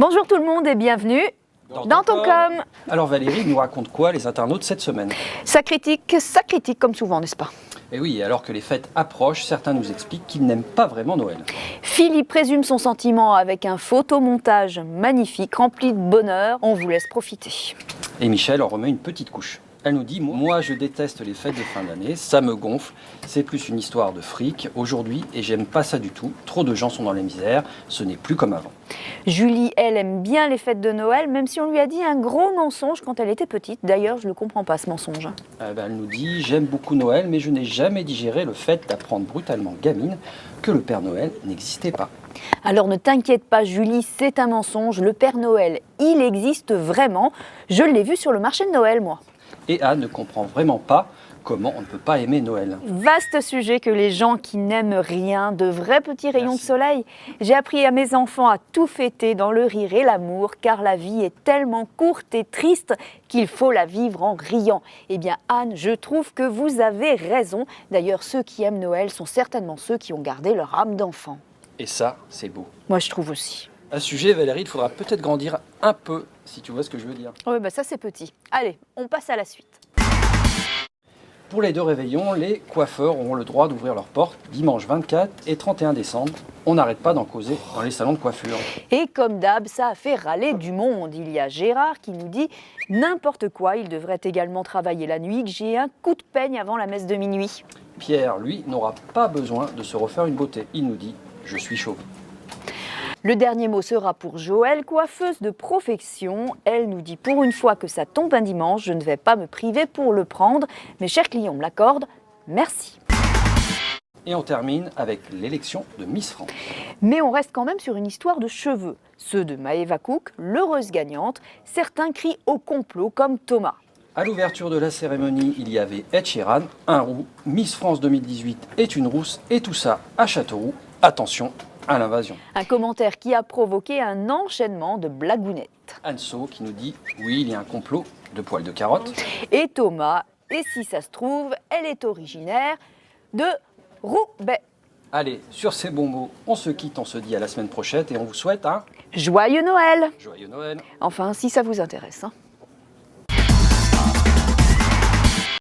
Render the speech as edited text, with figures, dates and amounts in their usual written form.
Bonjour tout le monde et bienvenue dans ton com. Alors Valérie nous raconte quoi les internautes cette semaine? Ça critique comme souvent, n'est-ce pas? Et oui, alors que les fêtes approchent, certains nous expliquent qu'ils n'aiment pas vraiment Noël. Philippe résume son sentiment avec un photomontage magnifique, rempli de bonheur. On vous laisse profiter. Et Michel en remet une petite couche. Elle nous dit « Moi, je déteste les fêtes de fin d'année, ça me gonfle, c'est plus une histoire de fric aujourd'hui et j'aime pas ça du tout. Trop de gens sont dans la misère, ce n'est plus comme avant. » Julie, elle, aime bien les fêtes de Noël, même si on lui a dit un gros mensonge quand elle était petite. D'ailleurs, je ne le comprends pas, ce mensonge. Elle nous dit « J'aime beaucoup Noël, mais je n'ai jamais digéré le fait d'apprendre brutalement gamine que le Père Noël n'existait pas. » Alors ne t'inquiète pas Julie, c'est un mensonge. Le Père Noël, il existe vraiment. Je l'ai vu sur le marché de Noël, moi. Et Anne ne comprend vraiment pas comment on ne peut pas aimer Noël. Vaste sujet que les gens qui n'aiment rien, de vrais petits rayons de soleil. J'ai appris à mes enfants à tout fêter dans le rire et l'amour, car la vie est tellement courte et triste qu'il faut la vivre en riant. Eh bien Anne, je trouve que vous avez raison. D'ailleurs, ceux qui aiment Noël sont certainement ceux qui ont gardé leur âme d'enfant. Et ça, c'est beau. Moi, je trouve aussi. À ce sujet, Valérie, il faudra peut-être grandir un peu, si tu vois ce que je veux dire. Oui, ça c'est petit. Allez, on passe à la suite. Pour les deux réveillons, les coiffeurs auront le droit d'ouvrir leurs portes dimanche 24 et 31 décembre. On n'arrête pas d'en causer dans les salons de coiffure. Et comme d'hab, ça a fait râler du monde. Il y a Gérard qui nous dit « N'importe quoi, il devrait également travailler la nuit, que j'ai un coup de peigne avant la messe de minuit. » Pierre, lui, n'aura pas besoin de se refaire une beauté. Il nous dit « Je suis chauve ». Le dernier mot sera pour Joëlle, coiffeuse de profession. Elle nous dit pour une fois que ça tombe un dimanche, je ne vais pas me priver pour le prendre. Mes chers clients me l'accordent, merci. Et on termine avec l'élection de Miss France. Mais on reste quand même sur une histoire de cheveux. Ceux de Maëva Cook, l'heureuse gagnante. Certains crient au complot comme Thomas. À l'ouverture de la cérémonie, il y avait Ed Sheeran, un roux. Miss France 2018 est une rousse et tout ça à Châteauroux. Attention à l'invasion. Un commentaire qui a provoqué un enchaînement de blagounettes. Anso qui nous dit « Oui, il y a un complot de poils de carotte. » Et Thomas, et si ça se trouve, elle est originaire de Roubaix. Allez, sur ces bons mots, on se quitte, on se dit à la semaine prochaine et on vous souhaite un Joyeux Noël! joyeux Noël. Enfin, si ça vous intéresse.